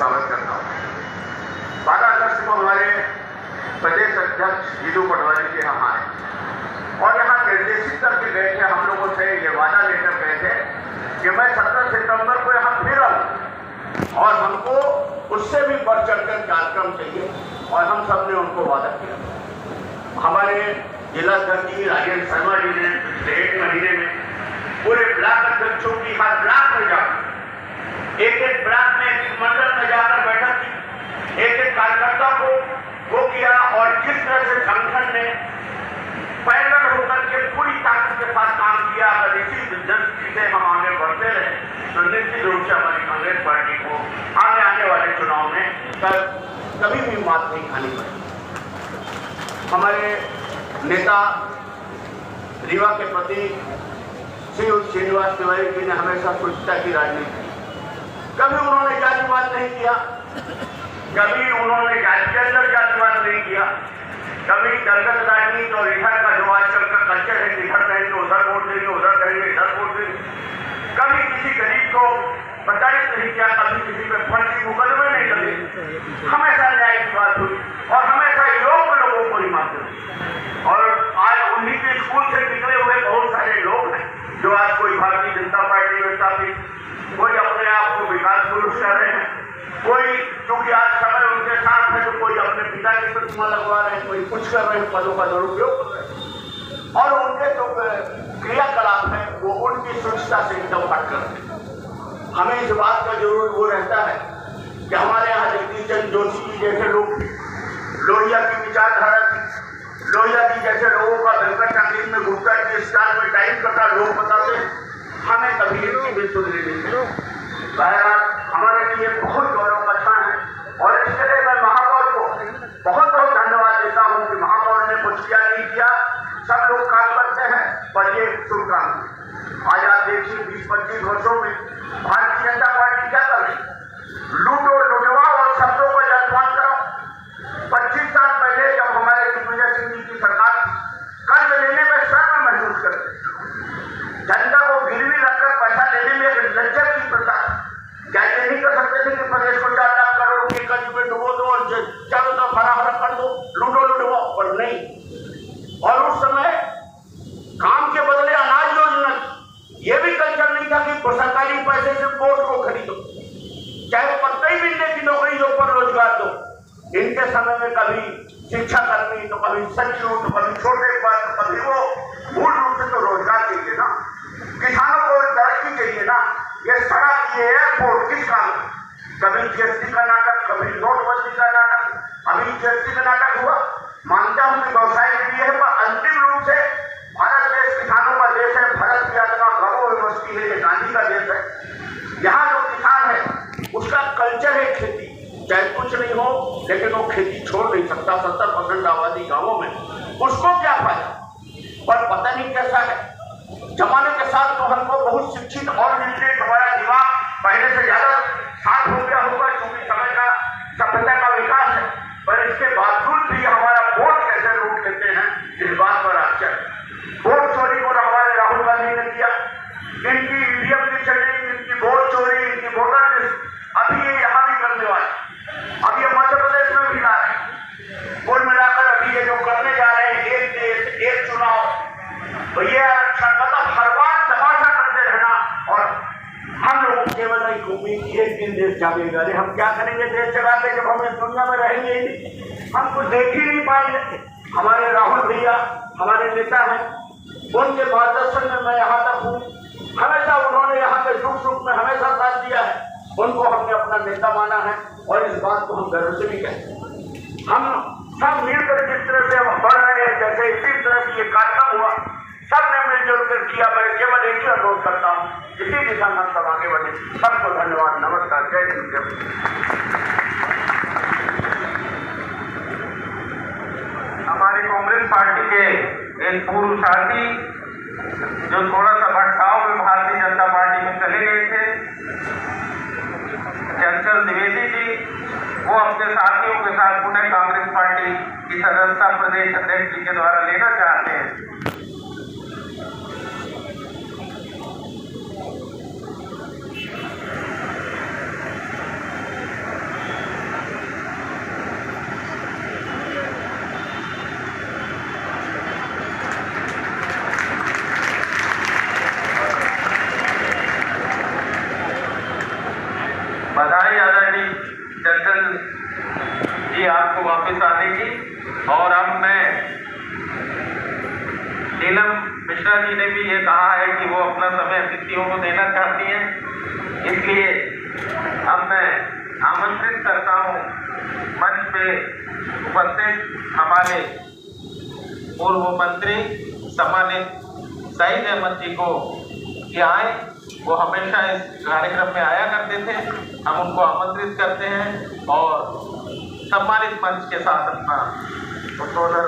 स्वागत करता हूँ। 12 अगस्त को हमारे प्रदेश अध्यक्ष जीतू पटवारी जी यहाँ आए और यहाँ निर्देशित करके गए थे, हम लोगों से ये वादा लेकर गए थे कि मैं 17 सितंबर को यहाँ फिर आऊँ और हमको उससे भी बढ़ चढ़कर कार्यक्रम चाहिए और हम सब ने उनको वादा किया। हमारे जिलाध्यक्ष जी राजेंद्र शर्मा जी ने पिछले 1 महीने में पूरे ब्लॉक अध्यक्षों की हर ब्लॉक में जाकर एक ब्लॉक में एक मंडल में जाकर बैठक की, एक कार्यकर्ता को वो किया और जिस तरह से संगठन ने पैदल होकर के पूरी ताकत के साथ काम किया, अगर इसी दिलचस्पी से हम आगे बढ़ते रहे तो निश्चित रूप से हमारी कांग्रेस पार्टी को आने वाले चुनाव में कभी भी मात नहीं खानी पड़ेगी। हमारे नेता रीवा के प्रति श्री श्रीनिवास तिवारी जी ने हमेशा स्वच्छता की राजनीति की। कभी उन्होंने जातिवाद नहीं किया, कभी उन्होंने जाति के अंदर जातिवाद नहीं किया, कभी दलगत राजनीति और इधर का जो आजकल का कल्चर है कि इधर कहेंगे उधर वोट देंगे, उधर कहेंगे इधर वोट देंगे, कभी किसी गरीब को प्रताड़ित नहीं किया, कभी किसी पे फर्जी मुकदमे नहीं करे। हमेशा न्याय की बात हुई और हमेशा योग्य लोगों को ही मानते हुए। और आज उन्हीं के स्कूल से निकले हुए बहुत सारे लोग हैं जो आज कोई भारतीय जनता पार्टी में स्थापित, कोई अपने आप को विकास पुरुष कर रहे हैं, कोई क्योंकि आज समय उनके साथ है तो कोई अपने पिता की प्रतिमा लगवा रहे हैं, कोई कुछ कर रहे हैं, पदों का दुरुपयोग कर रहे हैं और उनके जो क्रियाकलाप है वो उनकी स्वच्छता से एकदम हट कर रहे हैं। हमें इस बात का जरूर वो रहता है कि हमारे यहाँ जगदीश चंद्र जोशी जी जैसे लोग, लोहिया की विचारधारा की, लोहिया जी जैसे लोगों का वेंकट टाकिज में गुप्ता के स्टार में टाइम कटा लोग बताते हैं, हमें कभी इनकी भी सुधरी नहीं। बहरहाल हमारे लिए बहुत गौरव का क्षण है और इसके लिए मैं महापौर को बहुत बहुत धन्यवाद देता हूँ कि महापौर ने कुछ किया नहीं किया, सब लोग काम करते हैं पर ये शुभ काम। आज आप देखिए 20-25 वर्षों में भारतीय जनता पार्टी क्या कर रही है, लूटो लुटवाओ और शब्दों को जलपान करो। 25 साल पहले जब हमारे दिग्विजय सिंह जी की सरकार कर्ज लेने में शर्म महसूस करते, जनता को गिरवी रखकर पैसा लेने में एक लज्जत की प्रथा, क्या ये नहीं कर सकते थे कि प्रदेश को 4 लाख करोड़ के कर्ज में डुबो दो और चारों तरफ हरा हरा कर दो, लूटो लुटवाओ, पर नहीं। और उस समय काम के बदले अनाज योजना, ये भी कल्चर नहीं था कि सरकारी पैसे से वोट को खरीदो, चाहे पत्ते ही मिलने की नौकरी दो पर रोजगार दो। इनके समय में कभी शिक्षा कर्मी तो कभी सचिव तो कभी छोटे पद तो कभी वो, मूल रूप से तो रोजगार चाहिए ना, किसानों को तरक्की चाहिए ना। ये सड़क, ये एयरपोर्ट किस काम, कभी जीएसटी का नाटक, कभी नोटबंदी का नाटक, अभी जीएसटी का नाटक हुआ। मानता हूं कि व्यवसाय के लिए है पर अंतिम रूप से भारत देश किसानों का देश है, भारत की आत्मा गौरव यूनिवर्सिटी है, ये गांधी का देश है। यहाँ जो किसान है उसका कल्चर है खेती, चाहे कुछ नहीं हो लेकिन वो खेती छोड़ नहीं सकता। 70% आबादी गांवों में, उसको क्या फायदा, पर पता नहीं कैसा है जमाने के साथ तो हमको बहुत शिक्षित और लिटरेट हमारा दिमाग पहले से ज्यादा साफ हो गया होगा क्योंकि समय का सभ्यता का विकास है, पर इसके बावजूद भी हमारा वोट कैसे लूट लेते हैं इस बात पर आश्चर्य। वोट चोरी को हमारे राहुल गांधी ने किया, इनकी ईवीएम की चोरी, इनकी वोट चोरी, इनकी वोटर लिस्ट, अभी ये यहाँ भी करने वाले, अब ये मध्य प्रदेश में भी ला रहे हैं। कुल मिलाकर अभी ये जो करने जा रहे हैं, एक देश एक चुनाव, तो ये मतलब हर बार तमाशा करते रहना और हम लोगों केवल एक उम्मीद की एक दिन देश जागेगा। अरे हम क्या करेंगे देश जगा के जब हम इस दुनिया में रहेंगे ही नहीं, हम कुछ देख ही नहीं पाएंगे। हमारे राहुल भैया हमारे नेता हैं, उनके मार्गदर्शन में मैं यहाँ तक हूँ, हमेशा उन्होंने यहाँ के सुख सुख में हमेशा साथ दिया है, उनको हमने अपना नेता माना है और इस बात को हम गर्व से भी कहते हैं। हम सब मिलकर जिस तरह से हम बढ़ रहे हैं, जैसे इसी तरह से ये कार्यक्रम हुआ, सबने मिलजुल कर किया। मैं केवल एक ही अनुरोध करता हूँ, इसी दिशा में हम सब आगे बढ़े। सबको धन्यवाद, नमस्कार, जय हिंद। हमारी कांग्रेस पार्टी के एक पूर्व साथी जो थोड़ा सा भटकाव में भारतीय जनता पार्टी में चले गए थे, चंचल द्विवेदी जी, वो अपने साथियों के साथ पुनः कांग्रेस पार्टी की सदस्यता प्रदेश अध्यक्ष जी के द्वारा लेना चाहते हैं। बधाई आदरणीय चंचल जी आपको वापस आने की। और अब मैं नीलम मिश्रा जी ने भी ये कहा है कि वो अपना समय अतिथियों को देना चाहती हैं, इसलिए अब मैं आमंत्रित करता हूँ मंच पे उपस्थित हमारे पूर्व मंत्री सम्मानित सईद अहमद जी को कि आए। वो हमेशा इस कार्यक्रम में आया करते थे, हम उनको आमंत्रित करते हैं और सम्मानित मंच के साथ अपना उद्बोधन